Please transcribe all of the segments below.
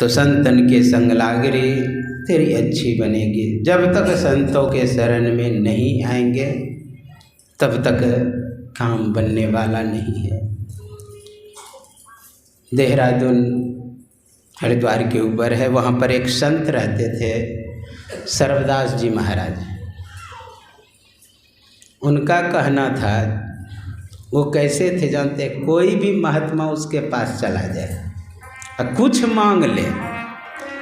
तो संतन के संग लागरे तेरी अच्छी बनेगी। जब तक संतों के शरण में नहीं आएंगे तब तक काम बनने वाला नहीं है। देहरादून हरिद्वार के ऊपर है, वहाँ पर एक संत रहते थे, सर्वदास जी महाराज। उनका कहना था, वो कैसे थे जानते, कोई भी महात्मा उसके पास चला जाए और कुछ मांग ले,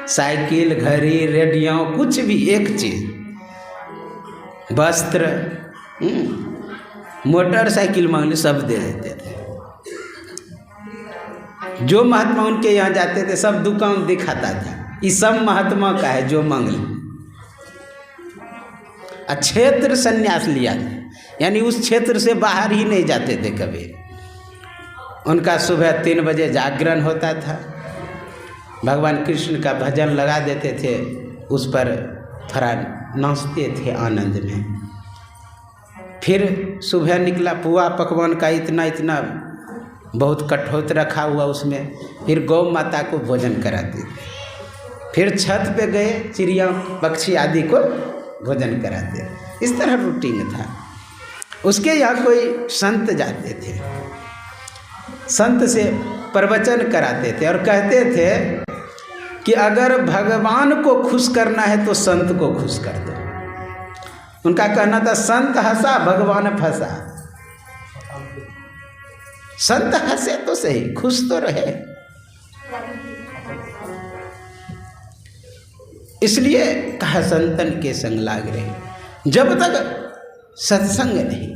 साइकिल, घड़ी, रेडियो, कुछ भी एक चीज, वस्त्र, मोटरसाइकिल मांग ले, सब दे देते थे। जो महात्मा उनके यहाँ जाते थे सब दुकान दिखाता था, ये सब महात्मा का है जो मांग ले। क्षेत्र संन्यास लिया, यानी उस क्षेत्र से बाहर ही नहीं जाते थे कभी। उनका सुबह 3 बजे जागरण होता था, भगवान कृष्ण का भजन लगा देते थे, उस पर थोड़ा नाचते थे आनंद में। फिर सुबह निकला, पुआ पकवान का इतना इतना बहुत कठोत रखा हुआ उसमें, फिर गौ माता को भोजन कराते थे। फिर छत पे गए, चिड़िया पक्षी आदि को भोजन कराते। इस तरह रूटीन था। उसके यहाँ कोई संत जाते थे, संत से प्रवचन कराते थे और कहते थे कि अगर भगवान को खुश करना है तो संत को खुश कर दो। उनका कहना था, संत हंसा भगवान फंसा। संत हंसे तो सही, खुश तो रहे। इसलिए कहा संतन के संग लाग रहे। जब तक सत्संग नहीं,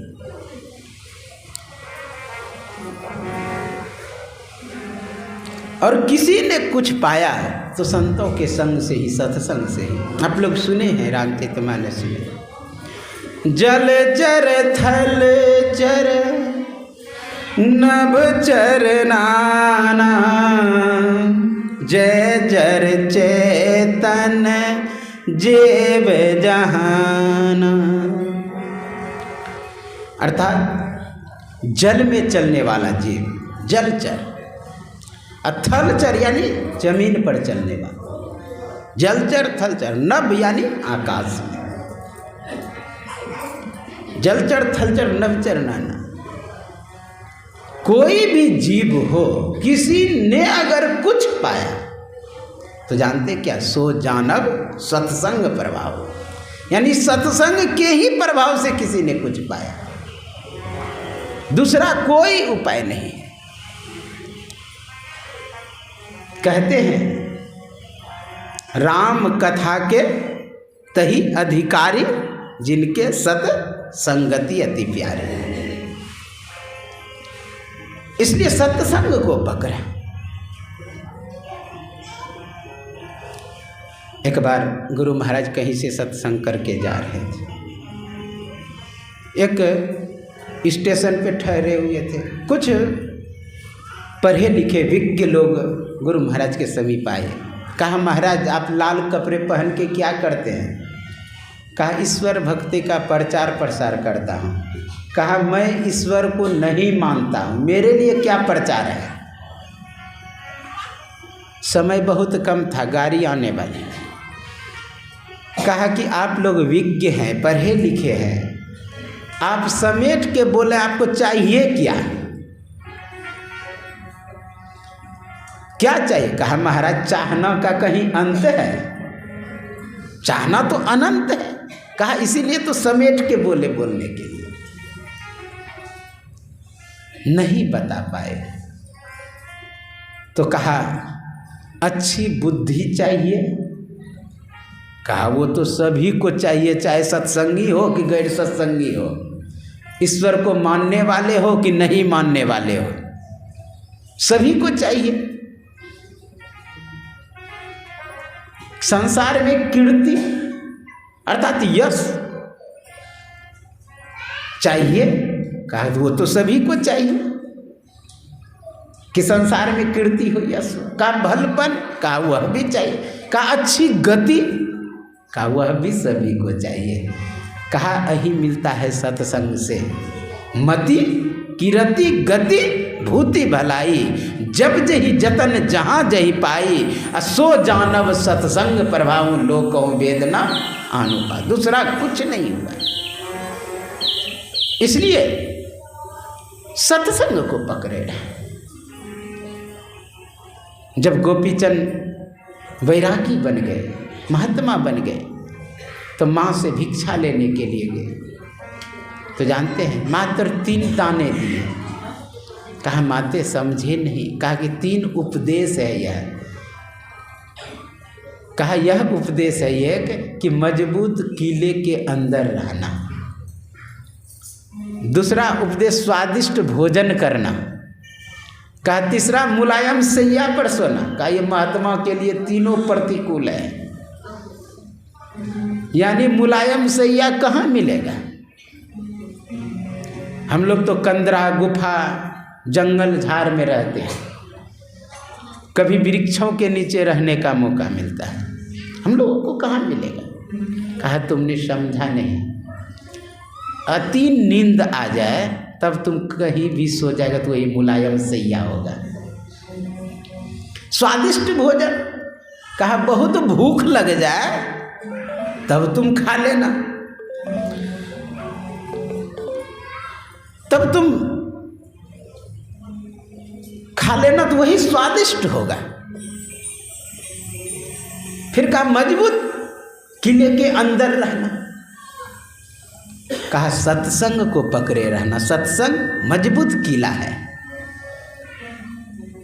और किसी ने कुछ पाया तो संतों के संग से ही, सत्संग से ही। आप लोग सुने हैं रामचरितमानस में, जल चर थल चर नभ चर नाना, जय जर चेतन जेव जहाना। अर्थात जल में चलने वाला जीव जलचर, थलचर यानी जमीन पर चलने वाला, जलचर थलचर, नभ यानी आकाश में, जलचर थलचर नभचर नाना। कोई भी जीव हो, किसी ने अगर कुछ पाया तो जानते क्या, सो जानब सत्संग प्रभाव, यानी सत्संग के ही प्रभाव से किसी ने कुछ पाया, दूसरा कोई उपाय नहीं है। कहते हैं राम कथा के तही अधिकारी, जिनके सत संगति अति प्यारे। इसलिए सत्संग को पकड़ा। एक बार गुरु महाराज कहीं से सत्संग करके जा रहे थे, एक स्टेशन पे ठहरे हुए थे। कुछ पढ़े लिखे विज्ञ लोग गुरु महाराज के समीप आए। कहा, महाराज आप लाल कपड़े पहन के क्या करते हैं? कहा, ईश्वर भक्ति का प्रचार प्रसार करता हूँ। कहा, मैं ईश्वर को नहीं मानता हूँ, मेरे लिए क्या प्रचार है? समय बहुत कम था, गाड़ी आने वाली। कहा कि आप लोग विज्ञ हैं, पढ़े लिखे हैं, आप समेट के बोले आपको चाहिए क्या? क्या चाहिए? कहा, महाराज चाहना का कहीं अंत है? चाहना तो अनंत है। कहा, इसीलिए तो समेट के बोले, बोलने के लिए नहीं बता पाए। तो कहा, अच्छी बुद्धि चाहिए। कहा, वो तो सभी को चाहिए, चाहे सत्संगी हो कि गैर सत्संगी हो, ईश्वर को मानने वाले हो कि नहीं मानने वाले हो, सभी को चाहिए। संसार में कीर्ति अर्थात यश चाहिए। कहा, वो तो सभी को चाहिए कि संसार में कीर्ति हो, यश हो। कहा, भलपन, कहा वह भी चाहिए। कहा, अच्छी गति, कहा वह भी सभी को चाहिए। कहा, यही मिलता है सत्संग से, मति, कीर्ति, गति, भूति भलाई, जब जही जतन जहाँ जही पाई, सो जानव सत्संग प्रभाव लोकों वेदना आनुपा। दूसरा कुछ नहीं हुआ। इसलिए सत्संग को पकड़े। जब गोपीचंद वैरागी बन गए, महात्मा बन गए, तो माँ से भिक्षा लेने के लिए गए। तो जानते हैं मात्र 3 दाने दिए। कहा माते समझे नहीं। कहा कि 3 उपदेश है यह। कहा यह उपदेश है एक कि मजबूत किले के अंदर रहना। दूसरा उपदेश स्वादिष्ट भोजन करना। कहा तीसरा मुलायम सैया पर सोना। कहा ये महात्मा के लिए तीनों प्रतिकूल है। यानी मुलायम सैया कहाँ मिलेगा। हम लोग तो कंदरा गुफा जंगल झाड़ में रहते हैं, कभी वृक्षों के नीचे रहने का मौका मिलता है, हम लोगों को कहाँ मिलेगा। कहा तुमने समझा नहीं। अति नींद आ जाए तब तुम कहीं भी सो जाएगा तो वही मुलायम सैया होगा। स्वादिष्ट भोजन, कहा बहुत भूख लग जाए तब तुम खा लेना, तब तुम खा लेना तो वही स्वादिष्ट होगा। फिर कहा मजबूत किले के अंदर रहना। कहा सत्संग को पकड़े रहना। सत्संग मजबूत किला है,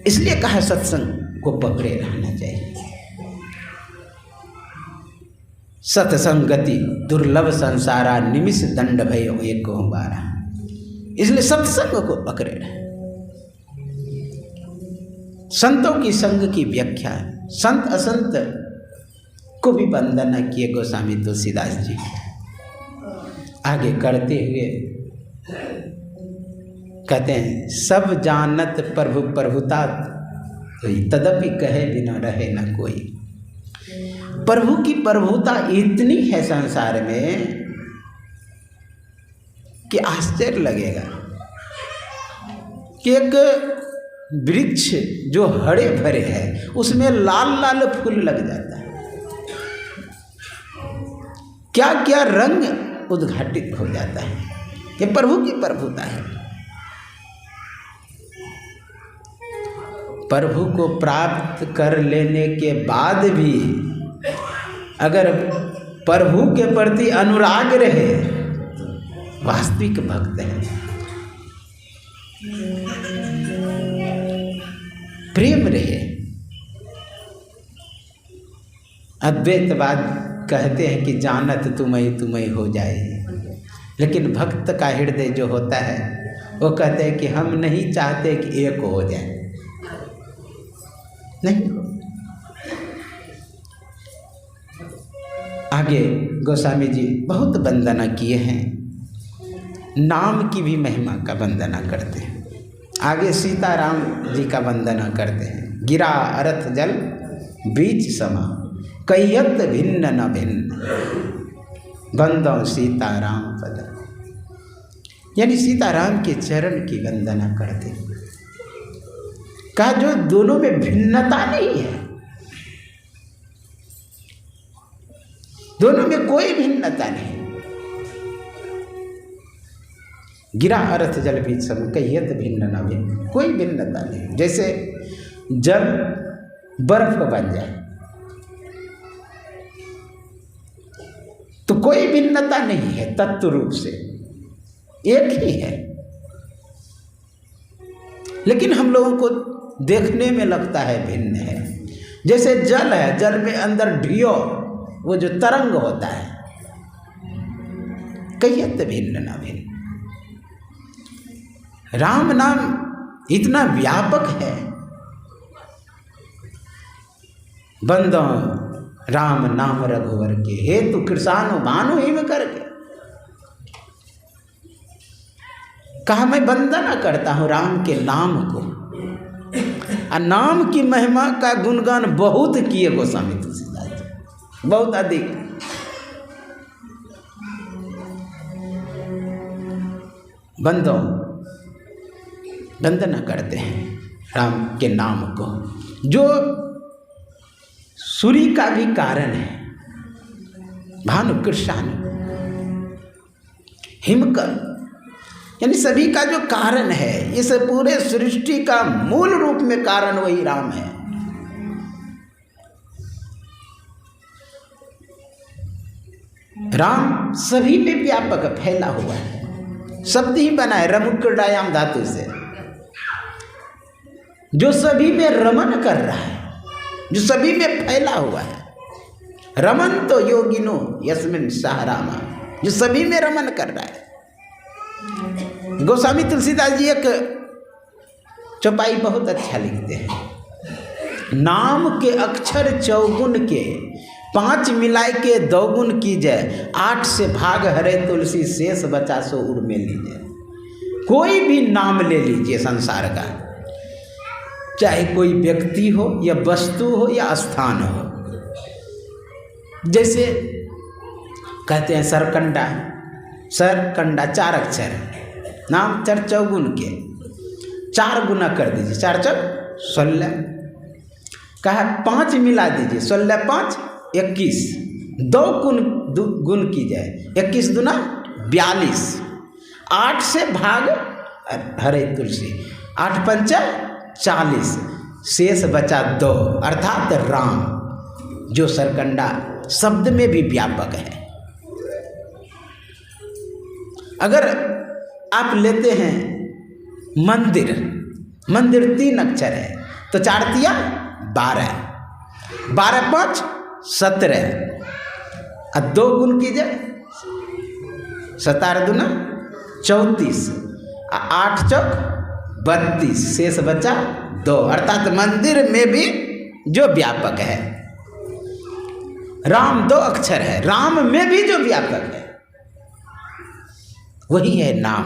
इसलिए कहा सत्संग को पकड़े रहना चाहिए। सत्संगति दुर्लभ संसारा, निमिष दंड भय एक बारा। इसलिए सत्संग को पकड़े रहे। संतों की संग की व्याख्या, संत असंत को भी वंदना किए गोस्वामी तुलसीदास जी। आगे करते हुए कहते हैं सब जानत प्रभु प्रभुता, तदपि कहे बिना रहे न कोई। प्रभु की प्रभुता इतनी है संसार में कि आश्चर्य लगेगा कि एक वृक्ष जो हरे भरे है उसमें लाल लाल फूल लग जाता है। क्या क्या रंग उद्घाटित हो जाता है। ये प्रभु की प्रभुता है। प्रभु को प्राप्त कर लेने के बाद भी अगर प्रभु के प्रति अनुराग रहे, वास्तविक भक्त है। प्रेम रहे। अद्वैतवाद कहते हैं कि जानत तुम्हें हो जाए, लेकिन भक्त का हृदय जो होता है वो कहते हैं कि हम नहीं चाहते कि एक हो जाए, नहीं। आगे गोस्वामी जी बहुत वंदना किए हैं, नाम की भी महिमा का वंदना करते हैं। आगे सीताराम जी का वंदना करते हैं। गिरा अरथ जल बीच समा, कयत भिन्न न भिन्न, बंदो सीताराम पद। यानी सीताराम के चरण की वंदना करते हैं। कहा जो दोनों में भिन्नता नहीं है, दोनों में कोई भिन्नता नहीं। गिरा अर्थ जल बीच सम, कहियत भिन्न न भिन्न, कोई भिन्नता नहीं। जैसे जल बर्फ बन जाए तो कोई भिन्नता नहीं है, तत्व रूप से एक ही है। लेकिन हम लोगों को देखने में लगता है भिन्न है। जैसे जल है, जल में अंदर ढियो वो जो तरंग होता है, कहियत भिन्न न भिन्न। राम नाम इतना व्यापक है, बंदो राम नाम रघुवर के, हेतु कृषाणु भानु हिम करके। कहा मैं वंदना करता हूँ राम के नाम को। और नाम की महिमा का गुणगान बहुत किए गोस्वामी तुलसीदास जी, बहुत अधिक। बंदो वंदना करते हैं राम के नाम को, जो सूर्य का भी कारण है, भानु कृष्ण हिमकर, यानी सभी का जो कारण है, इस पूरे सृष्टि का मूल रूप में कारण वही राम है। राम सभी में व्यापक फैला हुआ है, शब्द ही बना है रमुक्कडायाम धातु से, जो सभी में रमन कर रहा है, जो सभी में फैला हुआ है। रमन तो योगिनो यस्मिन सह रामा, जो सभी में रमन कर रहा है। गोस्वामी तुलसीदास जी एक चौपाई बहुत अच्छा लिखते हैं। नाम के अक्षर चौगुन के, 5 मिलाए के 2 गुण कीजिए, 8 से भाग हरे तुलसी शेष बचा सो उड़ में लीजिए। कोई भी नाम ले लीजिए संसार का, चाहे कोई व्यक्ति हो या वस्तु हो या स्थान हो। जैसे कहते हैं सरकंडा, सरकंडा 4 अक्षर, नाम 4 चौगुन के, 4 गुना कर दीजिए, 4 चौक 16, कहा 5 मिला दीजिए, 16 5 21, 2 गुण की जाए, 21 दूना 42, 8 से भाग हरे तुलसी, 8 पंचा 40, शेष बचा 2, अर्थात राम, जो सरकंडा शब्द में भी व्यापक है। अगर आप लेते हैं मंदिर, मंदिर 3 अक्षर है, तो 4 तिया 12, 12 5 17, और 2 गुण कीजिए, 17 दूना 34, 8 चौक 32, शेष बचा 2, अर्थात मंदिर में भी जो व्यापक है। राम 2 अक्षर है, राम में भी जो व्यापक है वही है नाम।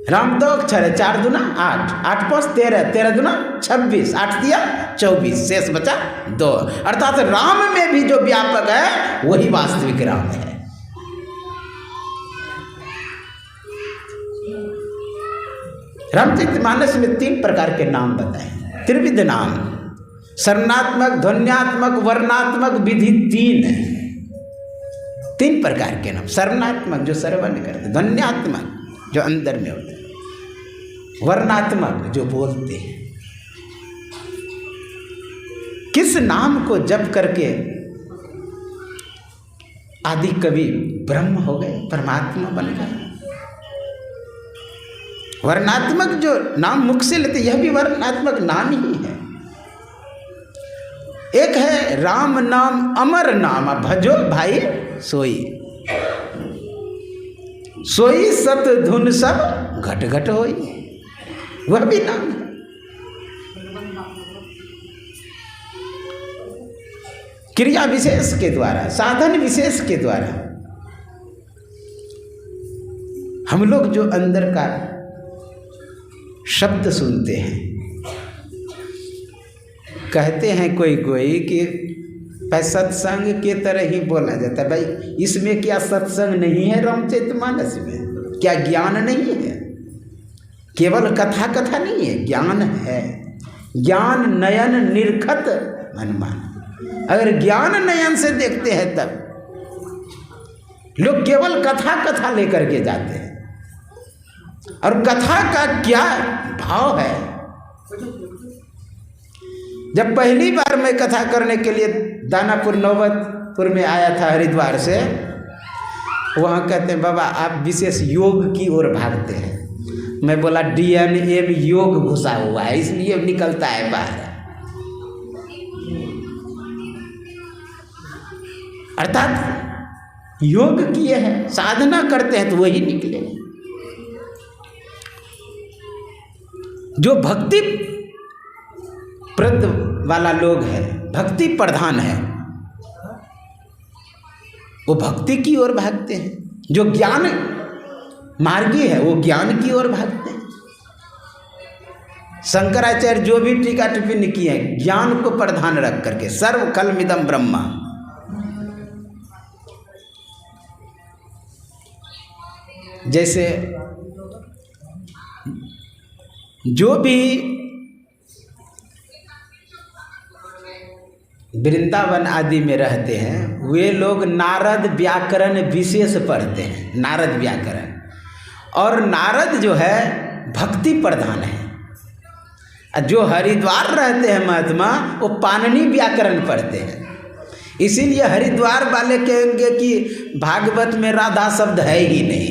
राम 2 अक्षर है, 4 दूना 8, 8 5 13, 13 दूना 26, 8 दिया 24, शेष बचा 2, अर्थात राम में भी जो व्यापक है वही वास्तविक राम है। रामचरितमानस में 3 प्रकार के नाम बताए, त्रिविध नाम, शरणात्मक, ध्वन्यात्मक, वर्णात्मक, विधि 3 प्रकार के नाम। शरणात्मक जो श्रवण करते, ध्वन्यात्मक जो अंदर में होते, वर्णात्मक जो बोलते हैं। किस नाम को जप करके आदि कवि ब्रह्म हो गए, परमात्मा बन गए। वर्णात्मक जो नाम मुख से लेते, यह भी वर्णात्मक नाम ही है। एक है राम नाम अमर नाम, भजो भाई सोई, सोई सत धुन सब घट घट होई, वह भी नाम है। क्रिया विशेष के द्वारा, साधन विशेष के द्वारा हम लोग जो अंदर का शब्द सुनते हैं, कहते हैं कोई कोई कि भाई सत्संग के तरह ही बोला जाता है। भाई इसमें क्या सत्संग नहीं है? रामचरितमानस में क्या ज्ञान नहीं है? केवल कथा कथा नहीं है, ज्ञान है। ज्ञान नयन निरखत मनमान। अगर ज्ञान नयन से देखते हैं तब लोग केवल कथा कथा लेकर के जाते हैं, और कथा का क्या भाव है। जब पहली बार मैं कथा करने के लिए दानापुर नौबतपुर में आया था हरिद्वार से, वहाँ कहते हैं बाबा आप विशेष योग की ओर भागते हैं। मैं बोला डीएनए में योग घुसा हुआ है, इसलिए निकलता है बाहर। अर्थात योग किए हैं, साधना करते हैं तो वही निकले। जो भक्ति प्रद वाला लोग है, भक्ति प्रधान है, वो भक्ति की ओर भागते हैं। जो ज्ञान मार्गी है वो ज्ञान की ओर भागते हैं। शंकराचार्य जो भी टीका टिप्पणी की है, ज्ञान को प्रधान रख करके, सर्व कलमिदम ब्रह्मा। जैसे जो भी वृंदावन आदि में रहते हैं वे लोग नारद व्याकरण विशेष पढ़ते हैं, नारद व्याकरण। और नारद जो है भक्ति प्रधान है। जो हरिद्वार रहते हैं महात्मा वो पाणिनि व्याकरण पढ़ते हैं। इसीलिए हरिद्वार वाले कहेंगे कि भागवत में राधा शब्द है ही नहीं,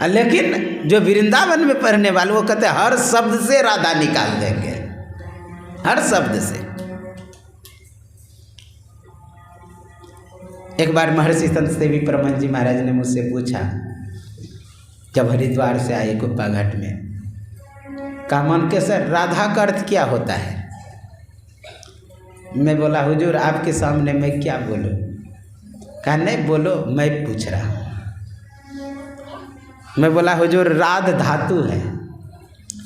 लेकिन जो वृंदावन में पढ़ने वाले वो कहते हैं हर शब्द से राधा निकाल देंगे, हर शब्द से। एक बार महर्षि संत सेवी परमहंस जी महाराज ने मुझसे पूछा, जब हरिद्वार से आए गुप्पा घाट में, कहा मन के सर राधा का अर्थ क्या होता है? मैं बोला हुजूर आपके सामने मैं क्या बोलूं? कहा नहीं बोलो, मैं पूछ रहा हूं। मैं बोला हुजूर राध धातु है,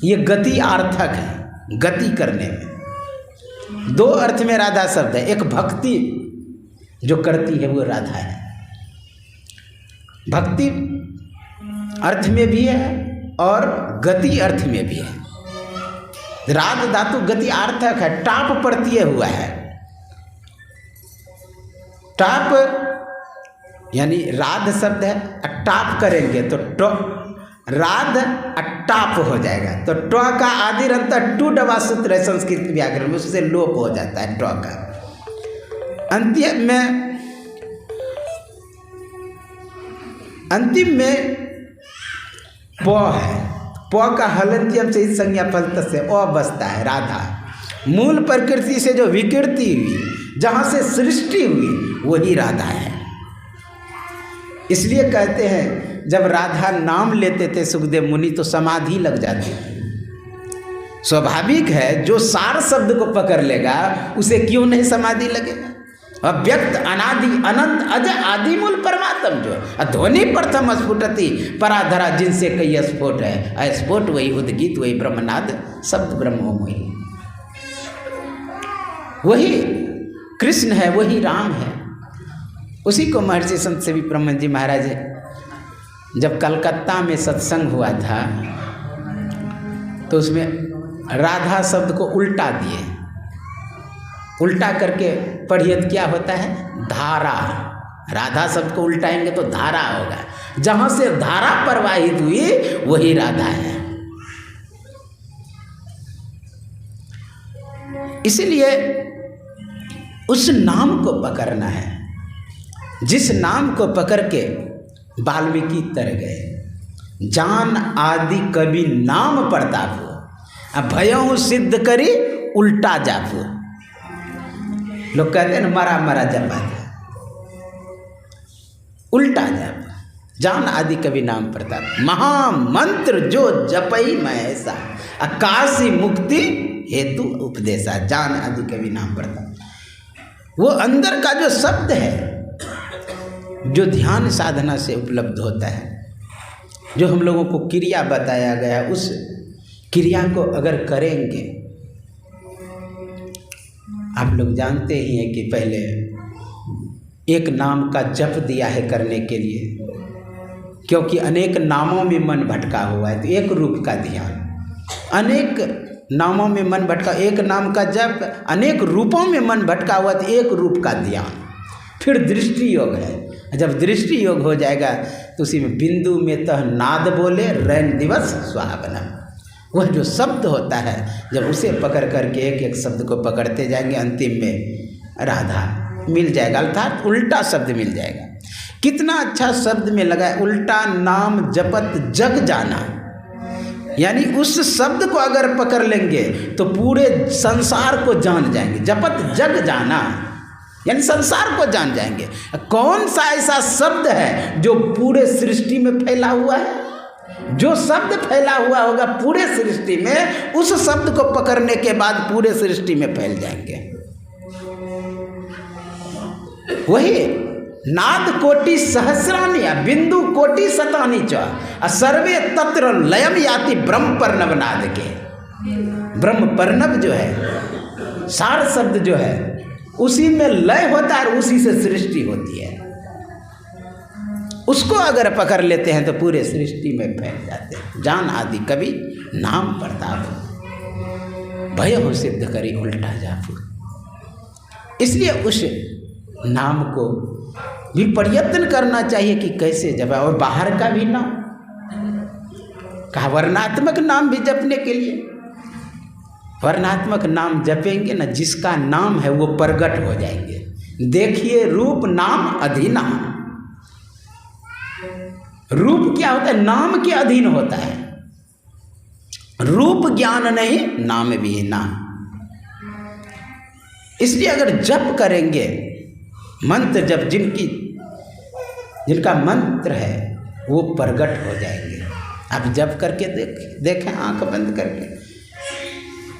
ये गति आर्थक है, गति करने में। दो अर्थ में राधा शब्द है, एक भक्ति जो करती है वो राधा है, भक्ति अर्थ में भी है और गति अर्थ में भी है। राध धातु गति आर्थक है, टाप प्रत्यय हुआ है। टाप यानी राध शब्द है, टाप करेंगे तो राध टाप हो जाएगा। तो ट का आदि अंतर टू डबा सूत्र है संस्कृत व्याकरण में, उससे लोप हो जाता है ट का। अंतिम में प है, प का हलंत्यम से इस संज्ञा फलत से अ बसता है। राधा मूल प्रकृति से जो विकृति हुई, जहाँ से सृष्टि हुई, वही राधा है। इसलिए कहते हैं जब राधा नाम लेते थे सुखदेव मुनि तो समाधि लग जाती है। स्वाभाविक है, जो सार शब्द को पकड़ लेगा उसे क्यों नहीं समाधि लगेगा। अव्यक्त अनादि अनंत अज आदि मूल परमात्म जो ध्वनि प्रथम स्फुटति पराधरा, जिनसे कई स्फोट है, अस्फोट वही उद्गीत वही ब्रह्मनाद शब्द ब्रह्म वही कृष्ण है, वही राम है। उसी को महर्षि संत सेवी परमहंस जी महाराज जब कलकत्ता में सत्संग हुआ था तो उसमें राधा शब्द को उल्टा दिए। उल्टा करके पढ़िए तो क्या होता है? धारा। राधा शब्द को उल्टाएंगे तो धारा होगा। जहाँ से धारा प्रवाहित हुई वही राधा है। इसलिए उस नाम को पकड़ना है, जिस नाम को पकड़ के वाल्मीकि तर गए। जान आदि कवि नाम प्रताप, भयों सिद्ध करी उल्टा जापू। लोग कहते हैं ना मरा मरा जपा था, उल्टा जाप। जान आदि कवि नाम प्रताप, महामंत्र जो जपई मैं ऐसा, आकाशी मुक्ति हेतु उपदेशा। जान आदि कवि नाम प्रताप, वो अंदर का जो शब्द है जो ध्यान साधना से उपलब्ध होता है, जो हम लोगों को क्रिया बताया गया, उस क्रिया को अगर करेंगे, आप लोग जानते ही हैं कि पहले एक नाम का जप दिया है करने के लिए, क्योंकि अनेक नामों में मन भटका हुआ है। तो एक रूप का ध्यान, अनेक नामों में मन भटका, एक नाम का जप, अनेक रूपों में मन भटका हुआ तो एक रूप का ध्यान। फिर दृष्टि योग है, जब दृष्टि योग हो जाएगा तो उसी में बिंदु में तह नाद बोले रैन दिवस सुहावनम। वह जो शब्द होता है जब उसे पकड़ करके एक एक शब्द को पकड़ते जाएंगे, अंतिम में राधा मिल जाएगा, अर्थात उल्टा शब्द मिल जाएगा। कितना अच्छा शब्द में लगा है, उल्टा नाम जपत जग जाना। यानी उस शब्द को अगर पकड़ लेंगे तो पूरे संसार को जान जाएंगे। जपत जग जाना यानी संसार को जान जाएंगे। कौन सा ऐसा शब्द है जो पूरे सृष्टि में फैला हुआ है? जो शब्द फैला हुआ होगा पूरे सृष्टि में, उस शब्द को पकड़ने के बाद पूरे सृष्टि में फैल जाएंगे। वही नाद कोटि सहस्रानी बिंदु कोटि शतानी च सर्वे तत्र लयम याति ब्रह्म पर्णव नाद के। ब्रह्म पर्णव जो है, सार शब्द जो है, उसी में लय होता है और उसी से सृष्टि होती है। उसको अगर पकड़ लेते हैं तो पूरे सृष्टि में फैल जाते हैं। जान आदि कवि नाम प्रताप भय हो सिद्ध करी उल्टा जापू। इसलिए उस नाम को भी प्रयत्न करना चाहिए कि कैसे जप, और बाहर का भी नाम कहा, वर्णात्मक नाम भी जपने के लिए। वर्णात्मक नाम जपेंगे ना, जिसका नाम है वो प्रगट हो जाएंगे। देखिए रूप नाम अधीना। रूप क्या होता है? नाम के अधीन होता है। रूप ज्ञान नहीं, नाम भी नाम। इसलिए अगर जप करेंगे, मंत्र जप, जिनका मंत्र है वो प्रगट हो जाएंगे। आप जप करके देखें आंख बंद करके।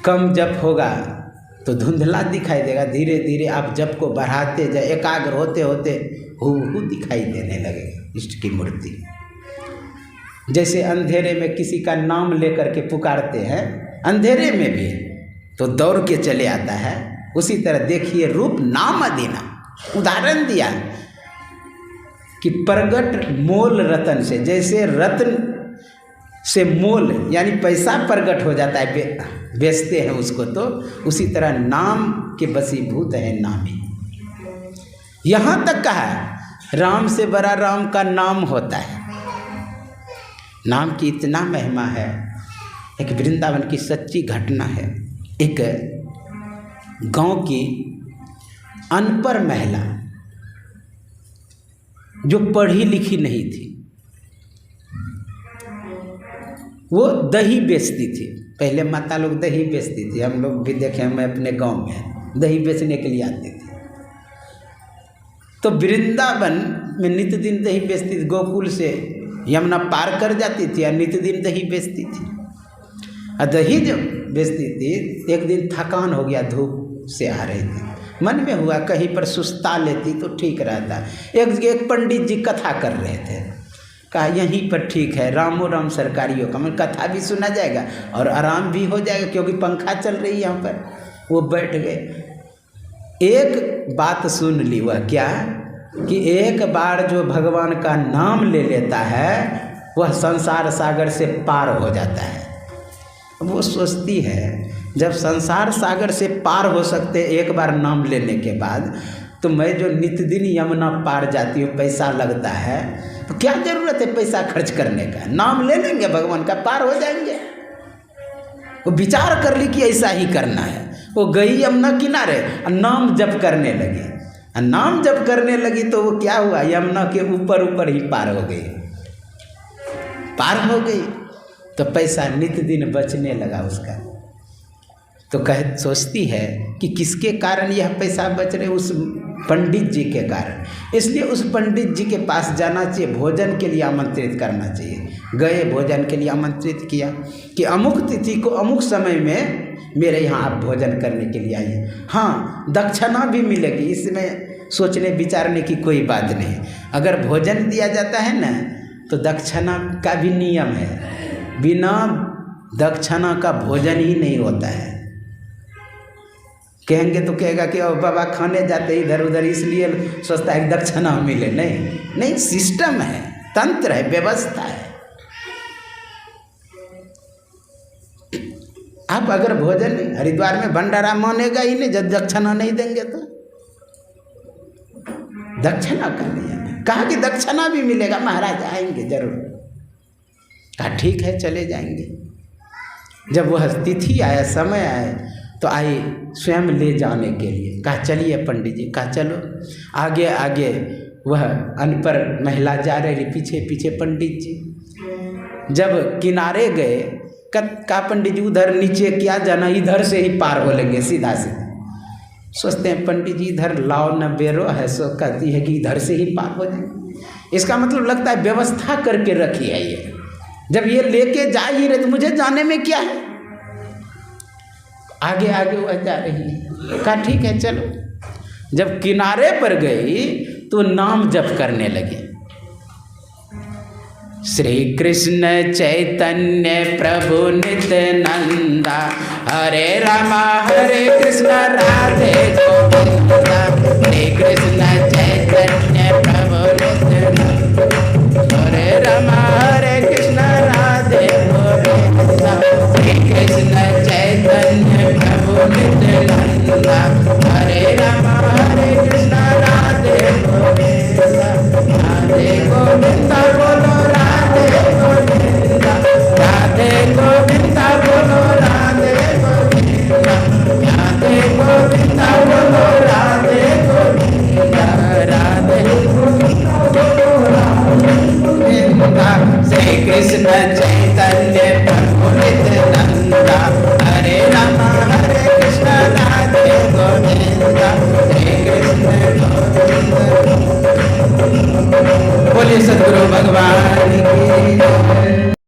कम जप होगा तो धुंधला दिखाई देगा, धीरे धीरे आप जप को बढ़ाते जाए, एकाग्र होते होते हू दिखाई देने लगेगा इष्ट की मूर्ति। जैसे अंधेरे में किसी का नाम लेकर के पुकारते हैं, अंधेरे में भी तो दौड़ के चले आता है, उसी तरह देखिए रूप नाम अधीना। उदाहरण दिया कि प्रगट मोल रतन से, जैसे रत्न से मोल यानी पैसा प्रगट हो जाता है, बेचते हैं उसको, तो उसी तरह नाम के वशीभूत है नामी। यहाँ तक कहा राम से बड़ा राम का नाम होता है। नाम की इतना महिमा है। एक वृंदावन की सच्ची घटना है। एक गांव की अनपढ़ महिला जो पढ़ी लिखी नहीं थी, वो दही बेचती थी। पहले माता लोग दही बेचती थी, हम लोग भी देखे, मैं अपने गांव में दही बेचने के लिए आती थी। तो वृंदावन में नित्य दिन दही बेचती थी। गोकुल से यमुना पार कर जाती थी और नित्य दिन दही बेचती थी। और दही जब बेचती थी, एक दिन थकान हो गया, धूप से आ रही थी, मन में हुआ कहीं पर सुस्ता लेती तो ठीक रहता। एक पंडित जी कथा कर रहे थे, कहा यहीं पर ठीक है, रामो राम सरकारियों का, मतलब कथा भी सुना जाएगा और आराम भी हो जाएगा क्योंकि पंखा चल रही है यहाँ पर। वो बैठ गए। एक बात सुन ली, वह क्या कि एक बार जो भगवान का नाम ले लेता है वह संसार सागर से पार हो जाता है। वो सोचती है जब संसार सागर से पार हो सकते एक बार नाम लेने के बाद, तो मैं जो नित्य दिन यमुना पार जाती हूँ, पैसा लगता है, तो क्या जरूरत है पैसा खर्च करने का? नाम ले लेंगे भगवान का, पार हो जाएंगे। वो विचार कर ली कि ऐसा ही करना है। वो गई यमुना किनारे और नाम जप करने लगी। और नाम जप करने लगी तो वो क्या हुआ, यमुना के ऊपर ऊपर ही पार हो गई। पार हो गई तो पैसा नित्य दिन बचने लगा उसका। तो सोचती है कि किसके कारण यह पैसा बच रहे? उस पंडित जी के कारण। इसलिए उस पंडित जी के पास जाना चाहिए, भोजन के लिए आमंत्रित करना चाहिए। गए, भोजन के लिए आमंत्रित किया कि अमुक तिथि को अमुक समय में मेरे यहाँ आप भोजन करने के लिए आइए। हाँ, दक्षिणा भी मिलेगी, इसमें सोचने विचारने की कोई बात नहीं। अगर भोजन दिया जाता है ना तो दक्षिणा का भी नियम है, बिना दक्षिणा का भोजन ही नहीं होता है। कहेंगे तो कहेगा कि बाबा खाने जाते इधर उधर इसलिए सोचता है कि दक्षिणा मिले। नहीं, सिस्टम है, तंत्र है, व्यवस्था है। आप अगर भोजन हरिद्वार में भंडारा मानेगा ही नहीं जब दक्षिणा नहीं देंगे तो। दक्षिणा का नियम है। कहा कि दक्षिणा भी मिलेगा, महाराज आएंगे जरूर। कहा ठीक है, चले जाएंगे। जब वह तिथि आया, समय आया, तो आई स्वयं ले जाने के लिए। कहा चलिए पंडित जी। कहा चलो। आगे आगे वह अनपढ़ महिला जा रही, पीछे पीछे पंडित जी। जब किनारे गए, कहा पंडित जी उधर नीचे क्या जाना, इधर से ही पार हो लेंगे सीधा सीधा। सोचते हैं पंडित जी इधर लाओ न बेरो है, सो कहती है कि इधर से ही पार हो जाएंगे। इसका मतलब लगता है व्यवस्था करके रखी है ये। जब ये लेके जा ही रहे तो मुझे जाने में क्या है। आगे आगे वह जा रही है। कहा ठीक है चलो। जब किनारे पर गई तो नाम जप करने लगी। श्री कृष्ण चैतन्य प्रभु नित्यानंदा, हरे रामा हरे कृष्ण राधे गोविंदा। श्री कृष्ण चैतन्य प्रभु नित्यानंदा। कृष्ण